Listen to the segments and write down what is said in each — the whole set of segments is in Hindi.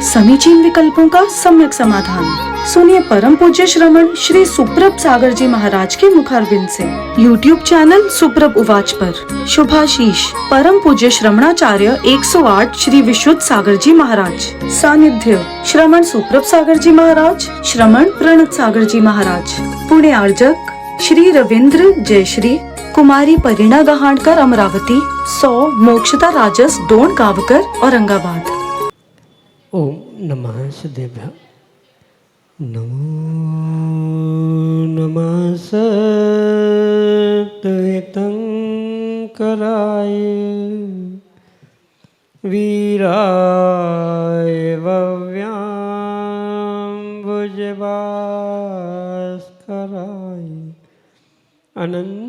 समीचीन विकल्पों का सम्यक समाधान। सुनिए परम पूज्य श्रमण श्री सुप्रभ सागर जी महाराज के मुखारबिंद से YouTube चैनल सुप्रभ उवाच पर शुभाशीष परम पूज्य श्रमणाचार्य 108 श्री विशुद्ध सागर जी महाराज। सानिध्य श्रमण सुप्रभ सागर जी महाराज, श्रमण प्रणत सागर जी महाराज। पुण्य आर्जक श्री रविंद्र जयश्री, कुमारी परिणा गहाणकर अमरावती, 100 मोक्षता राजस डोन गावकर औरंगाबाद। ओम नमः सदेभ्य। नमो नमः सत्हितंकराय वीराय भव्याम्बुजभास्कराय अनंतलोकाय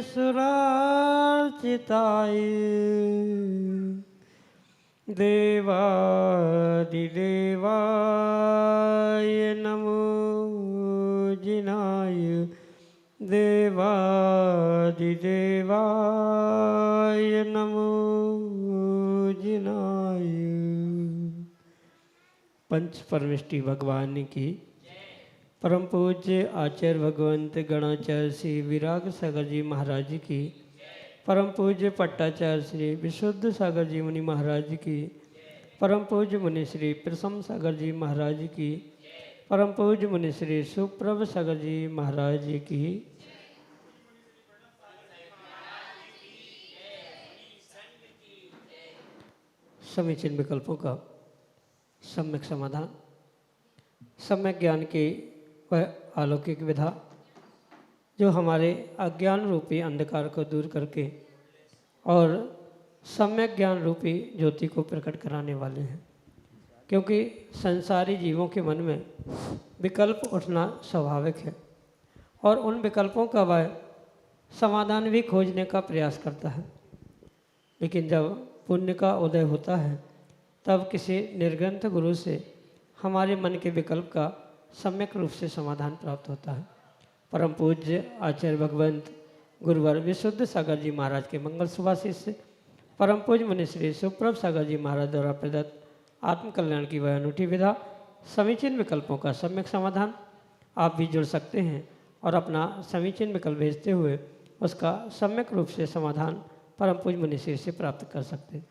सुरार्चिताय देवादिदेवाय नमो जिनाय देवादिदेवाय नमो जिनाय। पंच परमेष्टि भगवान की परम पूज्य आचार्य भगवंत गणाचार्य श्री विराग सागर जी महाराज की, परम पूज्य पट्टाचार्य श्री विशुद्ध सागर जी मुनि महाराज की, परम पूज्य मुनि श्री प्रसम सागर जी महाराज की, परम पूज्य मुनि श्री सुप्रभ सागर जी महाराज की। समीचीन विकल्पों का सम्यक समाधान। सम्यक ज्ञान की वह अलौकिक विधा जो हमारे अज्ञान रूपी अंधकार को दूर करके और सम्यक ज्ञान रूपी ज्योति को प्रकट कराने वाले हैं। क्योंकि संसारी जीवों के मन में विकल्प उठना स्वाभाविक है और उन विकल्पों का वह समाधान भी खोजने का प्रयास करता है। लेकिन जब पुण्य का उदय होता है तब किसी निर्ग्रंथ गुरु से हमारे मन के विकल्प का सम्यक रूप से समाधान प्राप्त होता है। परम पूज्य आचार्य भगवंत गुरुवर विशुद्ध सागर जी महाराज के मंगल सुभाषित से परम पूज्य मुनि श्री सुप्रभ सागर जी महाराज द्वारा प्रदत्त आत्मकल्याण की वह अनूठी विधा समीचीन विकल्पों का सम्यक समाधान। आप भी जुड़ सकते हैं और अपना समीचीन विकल्प भेजते हुए उसका सम्यक रूप से समाधान परम पूज्य मुनि श्री से प्राप्त कर सकते हैं।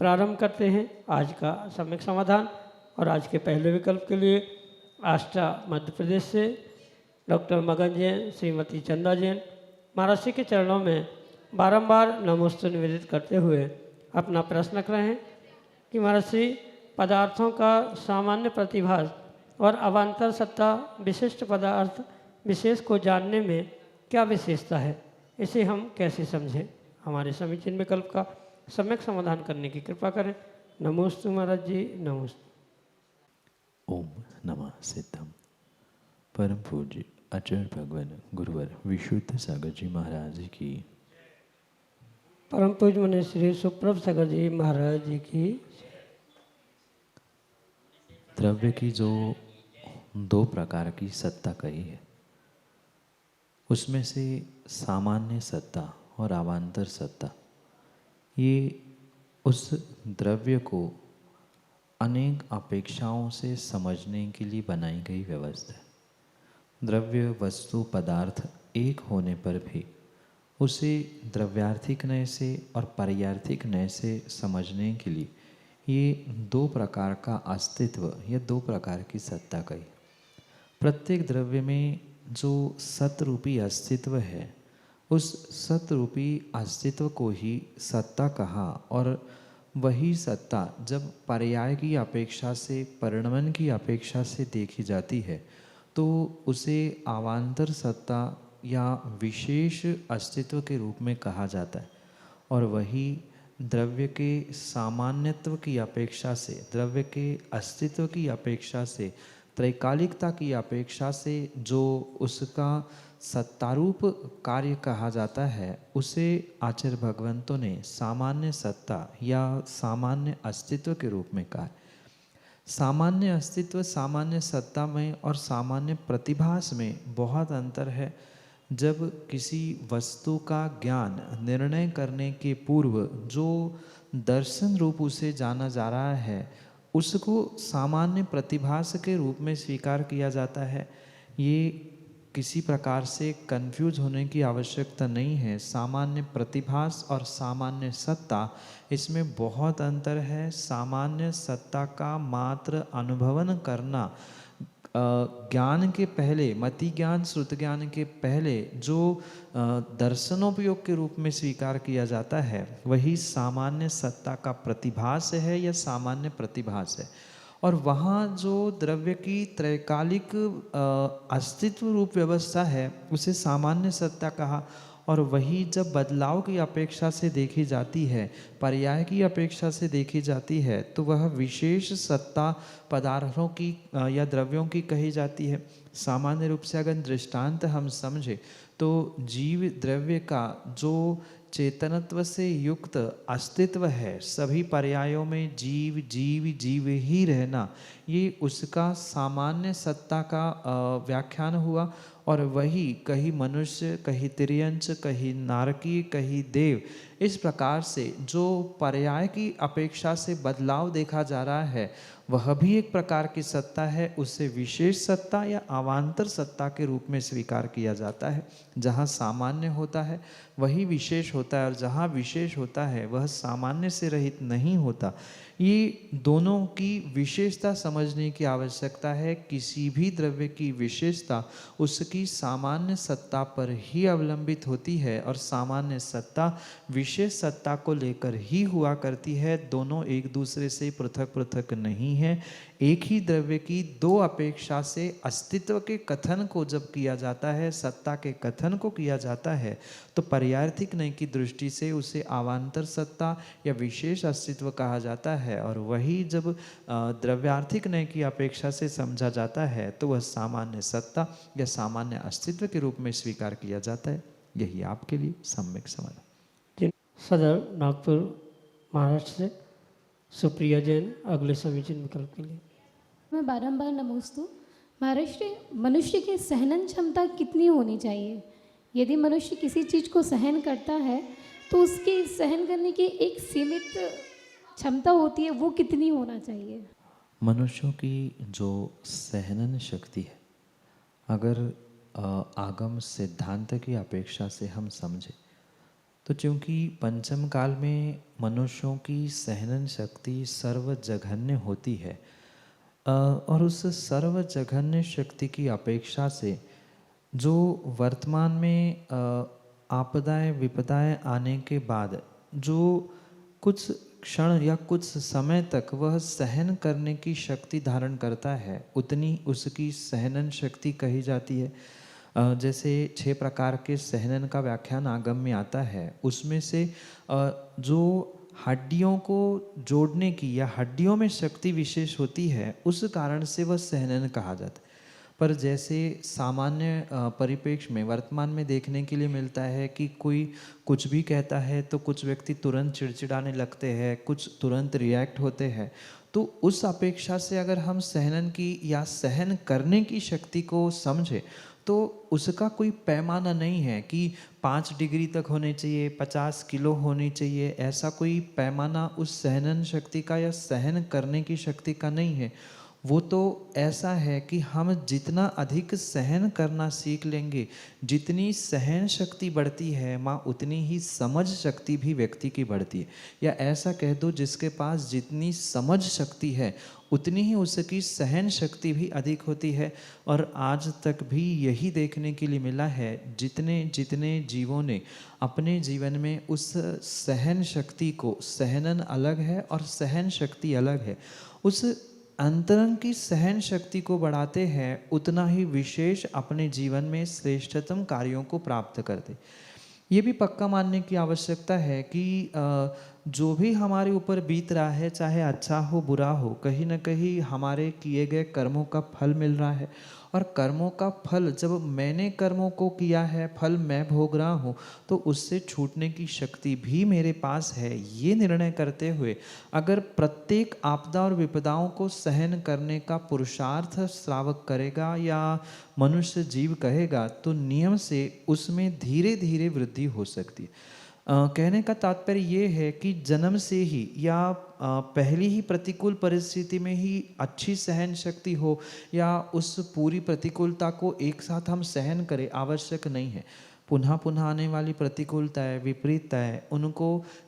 प्रारंभ करते हैं आज का सम्यक समाधान। और आज के पहले विकल्प के लिए आष्टा मध्य प्रदेश से डॉक्टर मगन जैन, श्रीमती चंदा जैन महाराज के चरणों में बारंबार नमोस्तु निवेदित करते हुए अपना प्रश्न रख रहे हैं कि महाराज पदार्थों का सामान्य प्रतिभास और अवान्तर सत्ता विशिष्ट पदार्थ विशेष को जानने में क्या विशेषता है, इसे हम कैसे समझें। हमारे समीचीन विकल्प का सम्यक समाधान करने की कृपा करें। नमोस्तु महाराज जी, नमोस्तु। ओम नमः सिद्धम। परम पूज्य आचार्य भगवान गुरुवर विशुद्ध सागर जी महाराज की, परम पूज्य मुनि श्री सुप्रभ सागर जी महाराज जी की। द्रव्य की जो दो प्रकार की सत्ता कही है उसमें से सामान्य सत्ता और अवान्तर सत्ता, ये उस द्रव्य को अनेक अपेक्षाओं से समझने के लिए बनाई गई व्यवस्था है। द्रव्य वस्तु पदार्थ एक होने पर भी उसे द्रव्यार्थिक नय से और पर्यार्थिक नय से समझने के लिए ये दो प्रकार का अस्तित्व या दो प्रकार की सत्ता कही। प्रत्येक द्रव्य में जो सतरूपी अस्तित्व है उस सतरूपी अस्तित्व को ही सत्ता कहा और वही सत्ता जब पर्याय की अपेक्षा से परिणमन की अपेक्षा से देखी जाती है तो उसे अवान्तर सत्ता या विशेष अस्तित्व के रूप में कहा जाता है। और वही द्रव्य के सामान्यत्व की अपेक्षा से, द्रव्य के अस्तित्व की अपेक्षा से, त्रैकालिकता की अपेक्षा से जो उसका सत्तारूप कार्य कहा जाता है उसे आचार्य भगवंतों ने सामान्य सत्ता या सामान्य अस्तित्व के रूप में कहा। सामान्य अस्तित्व, सामान्य सत्ता में और सामान्य प्रतिभास में बहुत अंतर है। जब किसी वस्तु का ज्ञान निर्णय करने के पूर्व जो दर्शन रूप उसे जाना जा रहा है उसको सामान्य प्रतिभास के रूप में स्वीकार किया जाता है। ये किसी प्रकार से कंफ्यूज होने की आवश्यकता नहीं है। सामान्य प्रतिभास और सामान्य सत्ता, इसमें बहुत अंतर है। सामान्य सत्ता का मात्र अनुभवन करना ज्ञान के पहले, मति ज्ञान श्रुत ज्ञान के पहले जो दर्शनोपयोग के रूप में स्वीकार किया जाता है वही सामान्य सत्ता का प्रतिभास है या सामान्य प्रतिभास है। और वहाँ जो द्रव्य की त्रैकालिक अस्तित्व रूप व्यवस्था है उसे सामान्य सत्ता कहा। और वही जब बदलाव की अपेक्षा से देखी जाती है, पर्याय की अपेक्षा से देखी जाती है, तो वह विशेष सत्ता पदार्थों की या द्रव्यों की कही जाती है। सामान्य रूप से अगर दृष्टांत हम समझे तो जीव द्रव्य का जो चेतनत्व से युक्त अस्तित्व है, सभी पर्यायों में जीव जीव जीव ही रहना, ये उसका सामान्य सत्ता का व्याख्यान हुआ। और वही कहीं मनुष्य, कहीं तिर्यंच, कहीं नारकी, कहीं देव, इस प्रकार से जो पर्याय की अपेक्षा से बदलाव देखा जा रहा है वह भी एक प्रकार की सत्ता है। उसे विशेष सत्ता या अवान्तर सत्ता के रूप में स्वीकार किया जाता है। जहाँ सामान्य होता है वही विशेष होता है और जहाँ विशेष होता है वह सामान्य से रहित नहीं होता। ये दोनों की विशेषता समझने की आवश्यकता है। किसी भी द्रव्य की विशेषता उसकी सामान्य सत्ता पर ही अवलंबित होती है और सामान्य सत्ता विशेष सत्ता को लेकर ही हुआ करती है। दोनों एक दूसरे से पृथक पृथक नहीं है। एक ही द्रव्य की दो अपेक्षा से अस्तित्व के कथन को जब किया जाता है, सत्ता के कथन को किया जाता है, तो पर्यार्थिक नय की दृष्टि से उसे अवान्तर सत्ता या विशेष अस्तित्व कहा जाता है। और वही जब द्रव्यार्थिक नय की अपेक्षा से समझा जाता है तो वह सामान्य सत्ता या सामान्य अस्तित्व के रूप में स्वीकार किया जाता है। यही आपके लिए सम्यक समाधान। सदर नागपुर महाराष्ट्र से सुप्रिया जैन अगले समीचीन विकल्प के लिए। मैं बारंबार नमोस्तु। महाराष्ट्र, मनुष्य की सहन क्षमता कितनी होनी चाहिए? यदि मनुष्य किसी चीज़ को सहन करता है तो उसकी सहन करने की एक सीमित क्षमता होती है, वो कितनी होना चाहिए? मनुष्यों की जो सहनन शक्ति है, अगर आगम सिद्धांत की अपेक्षा से हम समझें तो चूँकि पंचम काल में मनुष्यों की सहनन शक्ति सर्वजघन्य होती है और उस सर्वजघन्य शक्ति की अपेक्षा से जो वर्तमान में आपदाएं विपदाएं आने के बाद जो कुछ क्षण या कुछ समय तक वह सहन करने की शक्ति धारण करता है, उतनी उसकी सहनन शक्ति कही जाती है। जैसे 6 प्रकार के सहनन का व्याख्यान आगम में आता है, उसमें से जो हड्डियों को जोड़ने की या हड्डियों में शक्ति विशेष होती है, उस कारण से वह सहनन कहा जाता है। पर जैसे सामान्य परिप्रेक्ष्य में वर्तमान में देखने के लिए मिलता है कि कोई कुछ भी कहता है तो कुछ व्यक्ति तुरंत चिड़चिड़ाने लगते हैं, कुछ तुरंत रिएक्ट होते हैं। तो उस अपेक्षा से अगर हम सहनन की या सहन करने की शक्ति को समझे तो उसका कोई पैमाना नहीं है कि 5 डिग्री तक होने चाहिए, 50 किलो होनी चाहिए। ऐसा कोई पैमाना उस सहनन शक्ति का या सहन करने की शक्ति का नहीं है। वो तो ऐसा है कि हम जितना अधिक सहन करना सीख लेंगे, जितनी सहन शक्ति बढ़ती है माँ उतनी ही समझ शक्ति भी व्यक्ति की बढ़ती है। या ऐसा कह दो, जिसके पास जितनी समझ शक्ति है उतनी ही उसकी सहन शक्ति भी अधिक होती है। और आज तक भी यही देखने के लिए मिला है, जितने जितने जीवों ने अपने जीवन में उस सहन शक्ति को, सहनन अलग है और सहन शक्ति अलग है, उस अंतरंग की सहन शक्ति को बढ़ाते हैं, उतना ही विशेष अपने जीवन में श्रेष्ठतम कार्यों को प्राप्त करते। ये भी पक्का मानने की आवश्यकता है कि जो भी हमारे ऊपर बीत रहा है, चाहे अच्छा हो बुरा हो, कहीं ना कहीं हमारे किए गए कर्मों का फल मिल रहा है। और कर्मों का फल, जब मैंने कर्मों को किया है, फल मैं भोग रहा हूँ, तो उससे छूटने की शक्ति भी मेरे पास है। ये निर्णय करते हुए अगर प्रत्येक आपदा और विपदाओं को सहन करने का पुरुषार्थ श्रावक करेगा या मनुष्य जीव कहेगा, तो नियम से उसमें धीरे धीरे वृद्धि हो सकती है। कहने का तात्पर्य ये है कि जन्म से ही या पहली ही प्रतिकूल परिस्थिति में ही अच्छी सहन शक्ति हो या उस पूरी प्रतिकूलता को एक साथ हम सहन करें, आवश्यक नहीं है। पुनः पुनः आने वाली प्रतिकूलताएं, विपरीतताएं, उनको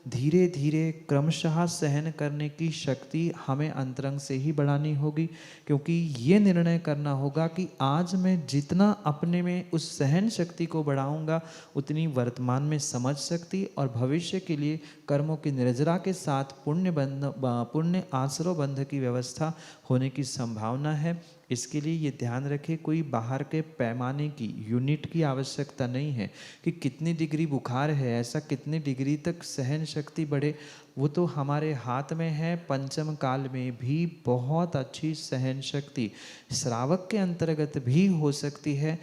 धीरे धीरे क्रमशः सहन करने की शक्ति हमें अंतरंग से ही बढ़ानी होगी। क्योंकि ये निर्णय करना होगा कि आज मैं जितना अपने में उस सहन शक्ति को बढ़ाऊंगा, उतनी वर्तमान में समझ शक्ति और भविष्य के लिए कर्मों की निर्जरा के साथ पुण्य आश्रय बंध की व्यवस्था होने की संभावना है। इसके लिए ये ध्यान रखें, कोई बाहर के पैमाने की, यूनिट की आवश्यकता नहीं है कि कितनी डिग्री बुखार है, ऐसा कितनी डिग्री तक सहन शक्ति बढ़े, वो तो हमारे हाथ में है। पंचम काल में भी बहुत अच्छी सहन शक्ति श्रावक के अंतर्गत भी हो सकती है।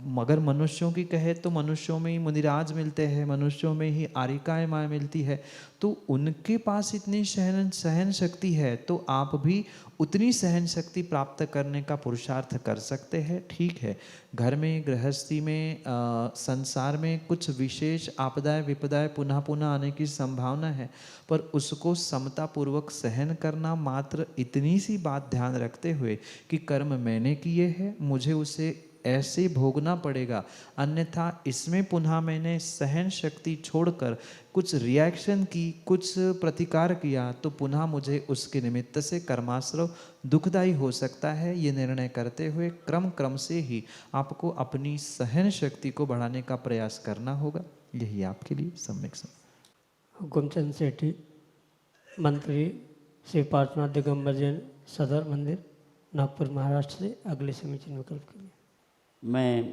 मगर मनुष्यों की कहे तो मनुष्यों में ही मुनिराज मिलते हैं, मनुष्यों में ही आरिकाएँ माँ मिलती है, तो उनके पास इतनी सहन शक्ति है, तो आप भी उतनी सहन शक्ति प्राप्त करने का पुरुषार्थ कर सकते हैं। ठीक है, घर में, गृहस्थी में, संसार में कुछ विशेष आपदाएं विपदाएं पुनः पुनः आने की संभावना है, पर उसको समतापूर्वक सहन करना, मात्र इतनी सी बात ध्यान रखते हुए कि कर्म मैंने किए हैं, मुझे उसे ऐसे भोगना पड़ेगा, अन्यथा इसमें पुनः मैंने सहन शक्ति छोड़कर कुछ रिएक्शन की, कुछ प्रतिकार किया, तो पुनः मुझे उसके निमित्त से कर्माश्रय दुखदायी हो सकता है। ये निर्णय करते हुए क्रम से ही आपको अपनी सहन शक्ति को बढ़ाने का प्रयास करना होगा। यही आपके लिए सम्यक हुकुमचंद सेठी, मंत्री श्री पार्थनाथ दिगंबर जैन, सदर मंदिर, नागपुर, महाराष्ट्र से अगले समीचीन विकल्प के लिए। मैं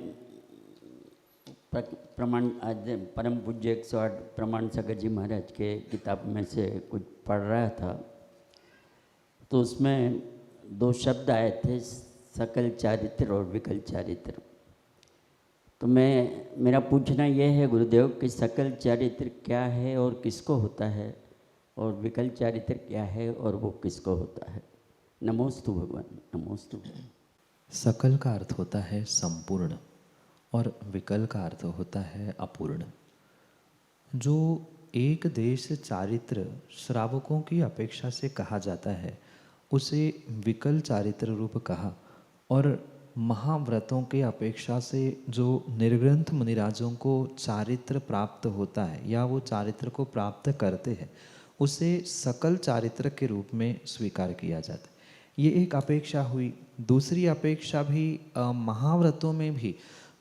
प्रमाण आज परम पूज्य 108 प्रमाण सागर जी महाराज के किताब में से कुछ पढ़ रहा था, तो उसमें 2 शब्द आए थे, सकल चारित्र और विकल चारित्र। तो मेरा पूछना यह है गुरुदेव कि सकल चारित्र क्या है और किसको होता है, और विकल चारित्र क्या है और वो किसको होता है। नमोस्तु भगवान, नमोस्तु। सकल का अर्थ होता है संपूर्ण और विकल का अर्थ होता है अपूर्ण। जो एक देश चारित्र श्रावकों की अपेक्षा से कहा जाता है, उसे विकल चारित्र रूप कहा। और महाव्रतों के अपेक्षा से जो निर्ग्रंथ मुनिराजों को चारित्र प्राप्त होता है या वो चारित्र को प्राप्त करते हैं, उसे सकल चारित्र के रूप में स्वीकार किया जाता है। ये एक अपेक्षा हुई। दूसरी अपेक्षा भी महाव्रतों में भी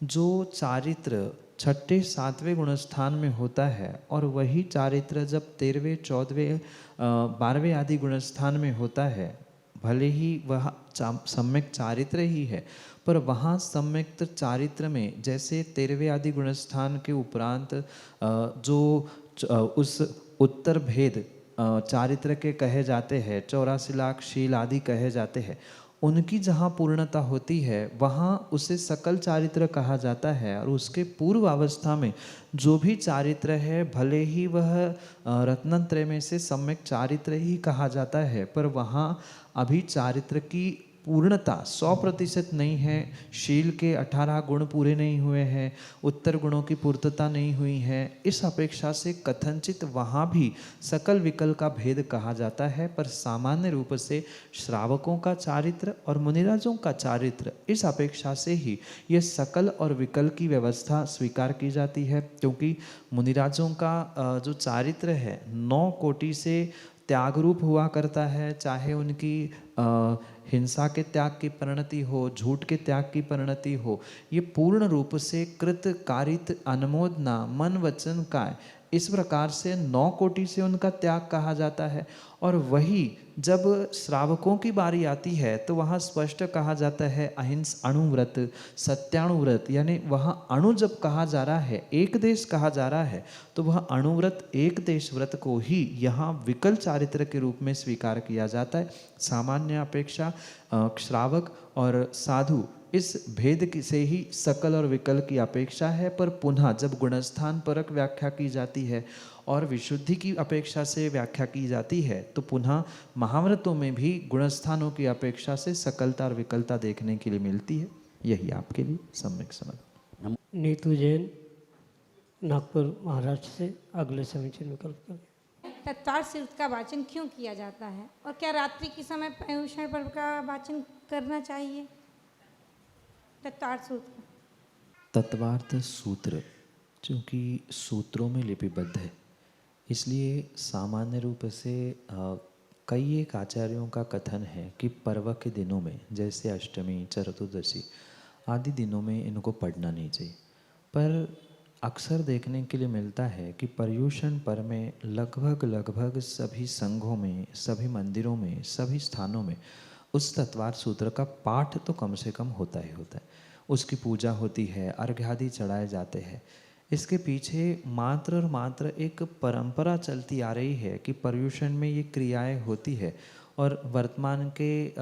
जो चारित्र 6ठे 7वें गुणस्थान में होता है, और वही चारित्र जब 13वें 14वें 12वें आदि गुणस्थान में होता है, भले ही वह सम्यक चारित्र ही है, पर वहाँ सम्यक चारित्र में जैसे 13वें आदि गुणस्थान के उपरांत जो उस उत्तर भेद चारित्र के कहे जाते हैं, 84 लाख शील आदि कहे जाते हैं, उनकी जहाँ पूर्णता होती है वहाँ उसे सकल चारित्र कहा जाता है। और उसके पूर्व अवस्था में जो भी चारित्र है, भले ही वह रत्नत्रय में से सम्यक चारित्र ही कहा जाता है, पर वहाँ अभी चारित्र की पूर्णता 100% नहीं है। शील के 18 गुण पूरे नहीं हुए हैं, उत्तर गुणों की पूर्तता नहीं हुई है। इस अपेक्षा से कथनचित वहाँ भी सकल विकल का भेद कहा जाता है, पर सामान्य रूप से श्रावकों का चारित्र और मुनिराजों का चारित्र, इस अपेक्षा से ही ये सकल और विकल की व्यवस्था स्वीकार की जाती है। क्योंकि मुनिराजों का जो चारित्र है 9 कोटि से त्याग रूप हुआ करता है, चाहे उनकी हिंसा के त्याग की परिणति हो, झूठ के त्याग की परिणति हो, ये पूर्ण रूप से कृत कारित अनुमोदना मन वचन काय इस प्रकार से 9 कोटि से उनका त्याग कहा जाता है। और वही जब श्रावकों की बारी आती है तो वहाँ स्पष्ट कहा जाता है अहिंस अणुव्रत, सत्याणुव्रत, यानी वहाँ अणु जब कहा जा रहा है, एक देश कहा जा रहा है, तो वह अणुव्रत एक देश व्रत को ही यहाँ विकल चारित्र के रूप में स्वीकार किया जाता है। सामान्य अपेक्षा श्रावक और साधु इस भेद से ही सकल और विकल की अपेक्षा है, पर पुनः जब गुणस्थान परक व्याख्या की जाती है और विशुद्धि की अपेक्षा से व्याख्या की जाती है तो पुनः महाव्रतों में भी गुणस्थानों की अपेक्षा से सकलता और विकलता देखने के लिए मिलती है। यही आपके लिए सम्यक समझ। नीतू जैन, नागपुर महाराष्ट्र से अगले समीचीन विकल्प करें। तत्वार सूत्र का वाचन क्यों किया जाता है और क्या रात्रि के समय पर्युषण पर्व का वाचन करना चाहिए? तत्वार सूत्र, तत्वार्थ सूत्र चूँकि सूत्रों में लिपिबद्ध है, इसलिए सामान्य रूप से कई एक आचार्यों का कथन है कि पर्व के दिनों में, जैसे अष्टमी, चतुर्दशी आदि दिनों में इनको पढ़ना नहीं चाहिए। पर अक्सर देखने के लिए मिलता है कि पर्युषण पर्व में लगभग सभी संघों में, सभी मंदिरों में, सभी स्थानों में उस तत्वार सूत्र का पाठ तो कम से कम होता ही होता है। उसकी पूजा होती है, अर्घ्य आदि चढ़ाए जाते हैं। इसके पीछे मात्र और मात्र एक परंपरा चलती आ रही है कि पर्युषण में ये क्रियाएं होती है और वर्तमान के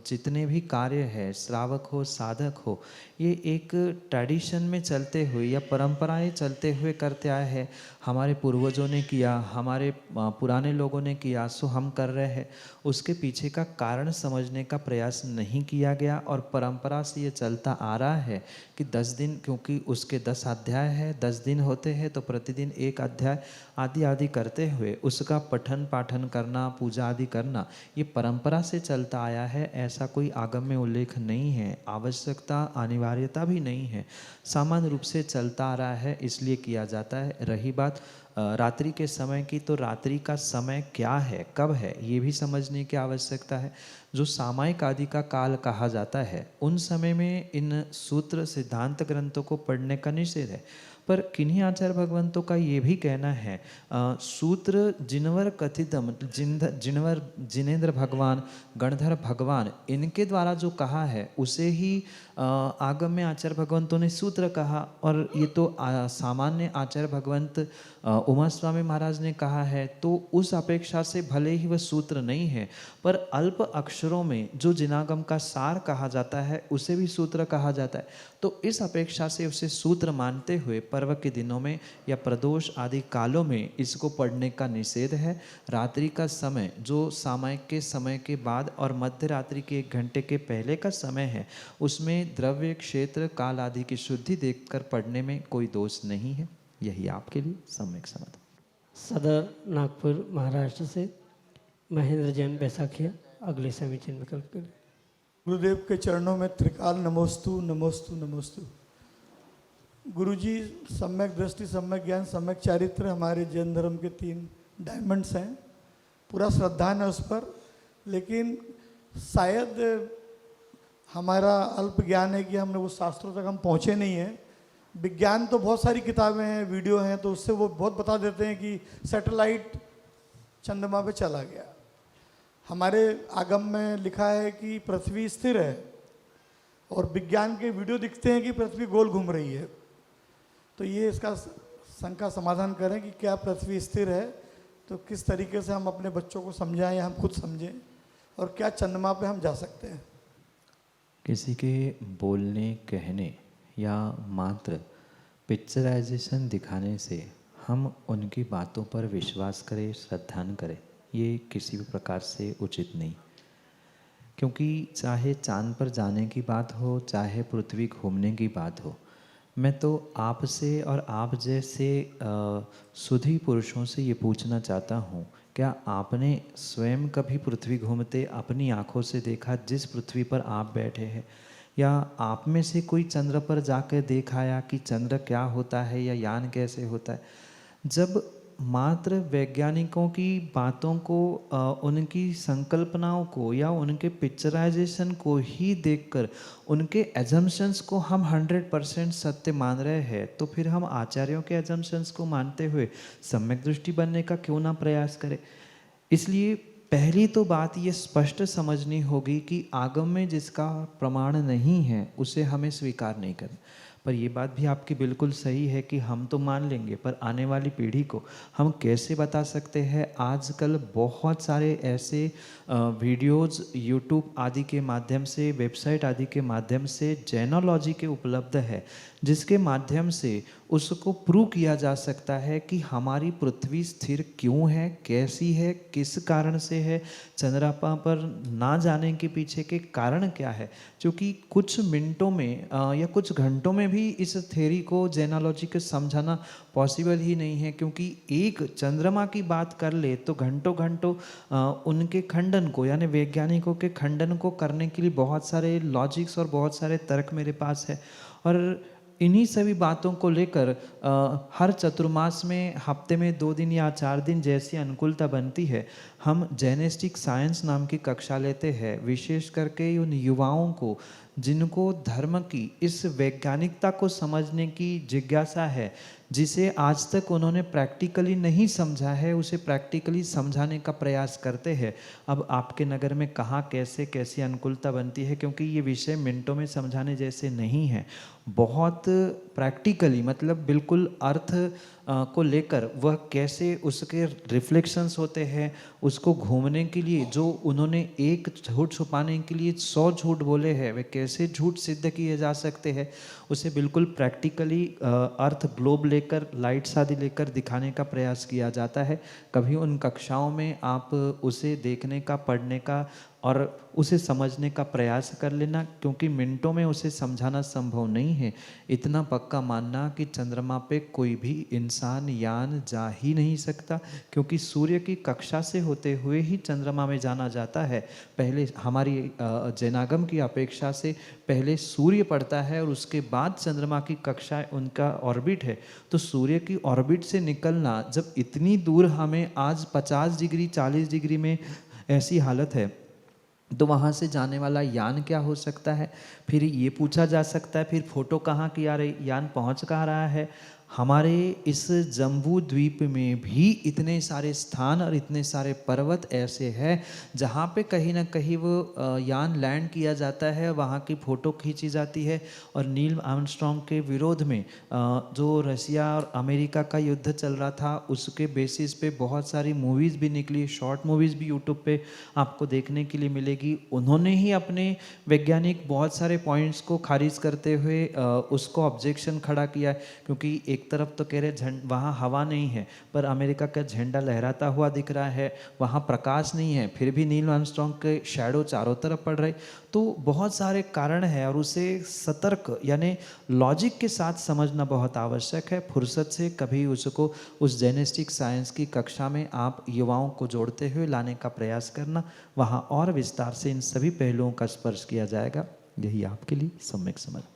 जितने भी कार्य हैं, श्रावक हो, साधक हो, ये एक ट्रेडिशन में चलते हुए या परंपराएं चलते हुए करते आए हैं। हमारे पूर्वजों ने किया, हमारे पुराने लोगों ने किया, सो हम कर रहे हैं। उसके पीछे का कारण समझने का प्रयास नहीं किया गया और परंपरा से ये चलता आ रहा है कि 10 दिन, क्योंकि उसके 10 अध्याय है, 10 दिन होते हैं, तो प्रतिदिन एक अध्याय आदि करते हुए उसका पठन पाठन करना, पूजा आदि करना, ये परंपरा से चलता आया है। ऐसा कोई आगम में उल्लेख नहीं है, आवश्यकता अनिवार्यता भी नहीं है, सामान्य रूप से चलता आ रहा है, इसलिए किया जाता है। रही बात रात्रि के समय की, तो रात्रि का समय क्या है, कब है, ये भी समझने की आवश्यकता है। जो सामायिक आदि का काल कहा जाता है, उन समय में इन सूत्र सिद्धांत ग्रंथों को पढ़ने का निषेध है। पर किन्हीं आचार्य भगवंतों का ये भी कहना है सूत्र जिनवर कथितम, जिनवर जिनेन्द्र भगवान, गणधर भगवान, इनके द्वारा जो कहा है उसे ही आगम में आचार्य भगवंतों ने सूत्र कहा। और ये तो सामान्य आचार्य भगवंत उमा स्वामी महाराज ने कहा है, तो उस अपेक्षा से भले ही वह सूत्र नहीं है, पर अल्प अक्षरों में जो जिनागम का सार कहा जाता है उसे भी सूत्र कहा जाता है। तो इस अपेक्षा से उसे सूत्र मानते हुए पर्व के दिनों में या प्रदोष आदि कालों में इसको पढ़ने का निषेध है। रात्रि का समय जो सामायिक के समय के बाद और मध्य रात्रि के 1 घंटे के पहले का समय है, उसमें द्रव्य, क्षेत्र, काल आदि की शुद्धि देखकर पढ़ने में कोई दोष नहीं है। यही आपके लिए सम्यक समाधान। सदर नागपुर महाराष्ट्र से महेंद्र जैन बैसाखिया, अगले समीचीन विकल्प करें। गुरुदेव के चरणों में त्रिकाल नमोस्तु नमोस्तु नमोस्तु। गुरुजी सम्यक दृष्टि, सम्यक ज्ञान, सम्यक चारित्र हमारे जैन धर्म के 3 डायमंड्स हैं। पूरा श्रद्धा है उस पर, लेकिन शायद हमारा अल्प ज्ञान है कि हमने वो शास्त्रों तक हम पहुँचे नहीं हैं। विज्ञान तो बहुत सारी किताबें हैं, वीडियो हैं, तो उससे वो बहुत बता देते हैं कि सैटेलाइट चंद्रमा पे चला गया। हमारे आगम में लिखा है कि पृथ्वी स्थिर है, और विज्ञान के वीडियो दिखते हैं कि पृथ्वी गोल घूम रही है। तो ये इसका शंका समाधान करें कि क्या पृथ्वी स्थिर है, तो किस तरीके से हम अपने बच्चों को समझाएं या हम खुद समझें, और क्या चंद्रमा पे हम जा सकते हैं। किसी के बोलने, कहने या मात्र पिक्चराइजेशन दिखाने से हम उनकी बातों पर विश्वास करें, श्रद्धा करें, ये किसी भी प्रकार से उचित नहीं। क्योंकि चाहे चांद पर जाने की बात हो, चाहे पृथ्वी घूमने की बात हो, मैं तो आपसे और आप जैसे सुधी पुरुषों से ये पूछना चाहता हूँ, क्या आपने स्वयं कभी पृथ्वी घूमते अपनी आँखों से देखा जिस पृथ्वी पर आप बैठे हैं? या आप में से कोई चंद्र पर जाकर देखाया कि चंद्र क्या होता है या यान कैसे होता है? जब मात्र वैज्ञानिकों की बातों को उनकी संकल्पनाओं को या उनके पिक्चराइजेशन को ही देखकर उनके एजम्पशंस को हम 100% सत्य मान रहे हैं, तो फिर हम आचार्यों के एजम्पशंस को मानते हुए सम्यक दृष्टि बनने का क्यों ना प्रयास करें। इसलिए पहली तो बात ये स्पष्ट समझनी होगी कि आगम में जिसका प्रमाण नहीं है उसे हमें स्वीकार नहीं करना। पर ये बात भी आपकी बिल्कुल सही है कि हम तो मान लेंगे, पर आने वाली पीढ़ी को हम कैसे बता सकते हैं। आजकल बहुत सारे ऐसे वीडियोज़ यूट्यूब आदि के माध्यम से, वेबसाइट आदि के माध्यम से जैनोलॉजी के उपलब्ध है, जिसके माध्यम से उसको प्रूव किया जा सकता है कि हमारी पृथ्वी स्थिर क्यों है, कैसी है, किस कारण से है, चंद्रमा पर ना जाने के पीछे के कारण क्या है। क्योंकि कुछ मिनटों में या कुछ घंटों में भी इस थ्योरी को, जेनोलॉजी को समझाना पॉसिबल ही नहीं है। क्योंकि एक चंद्रमा की बात कर ले तो घंटों घंटों उनके खंडन को, यानी वैज्ञानिकों के खंडन को करने के लिए बहुत सारे लॉजिक्स और बहुत सारे तर्क मेरे पास है। और इन्हीं सभी बातों को लेकर हर चतुर्मास में, हफ्ते में 2 दिन या 4 दिन जैसी अनुकूलता बनती है, हम जेनेस्टिक साइंस नाम की कक्षा लेते हैं, विशेष करके उन युवाओं को जिनको धर्म की इस वैज्ञानिकता को समझने की जिज्ञासा है, जिसे आज तक उन्होंने प्रैक्टिकली नहीं समझा है, उसे प्रैक्टिकली समझाने का प्रयास करते हैं। अब आपके नगर में कहाँ कैसे कैसी अनुकूलता बनती है, क्योंकि ये विषय मिनटों में समझाने जैसे नहीं है। बहुत प्रैक्टिकली, मतलब बिल्कुल अर्थ को लेकर वह कैसे उसके रिफ्लेक्शंस होते हैं, उसको घूमने के लिए जो उन्होंने एक झूठ छुपाने के लिए 100 झूठ बोले हैं, वे कैसे झूठ सिद्ध किए जा सकते हैं, उसे बिल्कुल प्रैक्टिकली अर्थ ग्लोब लेकर, लाइट्स आदि लेकर दिखाने का प्रयास किया जाता है। कभी उन कक्षाओं में आप उसे देखने का, पढ़ने का और उसे समझने का प्रयास कर लेना, क्योंकि मिनटों में उसे समझाना संभव नहीं है। इतना पक्का मानना कि चंद्रमा पे कोई भी इंसान, यान जा ही नहीं सकता, क्योंकि सूर्य की कक्षा से होते हुए ही चंद्रमा में जाना जाता है। पहले हमारी जैनागम की अपेक्षा से पहले सूर्य पड़ता है और उसके बाद चंद्रमा की कक्षा, उनका ऑर्बिट है। तो सूर्य की ऑर्बिट से निकलना, जब इतनी दूर हमें आज 50 डिग्री 40 डिग्री में ऐसी हालत है, तो वहाँ से जाने वाला यान क्या हो सकता है। फिर ये पूछा जा सकता है, फिर फोटो कहाँ की आ रही, यान पहुँच कहाँ रहा है। हमारे इस जम्बू द्वीप में भी इतने सारे स्थान और इतने सारे पर्वत ऐसे हैं जहाँ पे कहीं ना कहीं वो यान लैंड किया जाता है, वहाँ की फ़ोटो खींची जाती है। और नील आर्मस्ट्रॉन्ग के विरोध में जो रसिया और अमेरिका का युद्ध चल रहा था, उसके बेसिस पे बहुत सारी मूवीज़ भी निकली, शॉर्ट मूवीज़ भी यूट्यूब पे आपको देखने के लिए मिलेगी। उन्होंने ही अपने वैज्ञानिक बहुत सारे पॉइंट्स को खारिज करते हुए उसको ऑब्जेक्शन खड़ा किया, क्योंकि एक तरफ तो कह रहे वहाँ हवा नहीं है पर अमेरिका का झंडा लहराता हुआ दिख रहा है, वहाँ प्रकाश नहीं है फिर भी नील आर्मस्ट्रॉन्ग के शैडो चारों तरफ पड़ रहे। तो बहुत सारे कारण है और उसे सतर्क यानी लॉजिक के साथ समझना बहुत आवश्यक है। फुर्सत से कभी उसको उस जेनेस्टिक साइंस की कक्षा में आप युवाओं को जोड़ते हुए लाने का प्रयास करना, वहाँ और विस्तार से इन सभी पहलुओं का स्पर्श किया जाएगा। यही आपके लिए सम्यक समझ।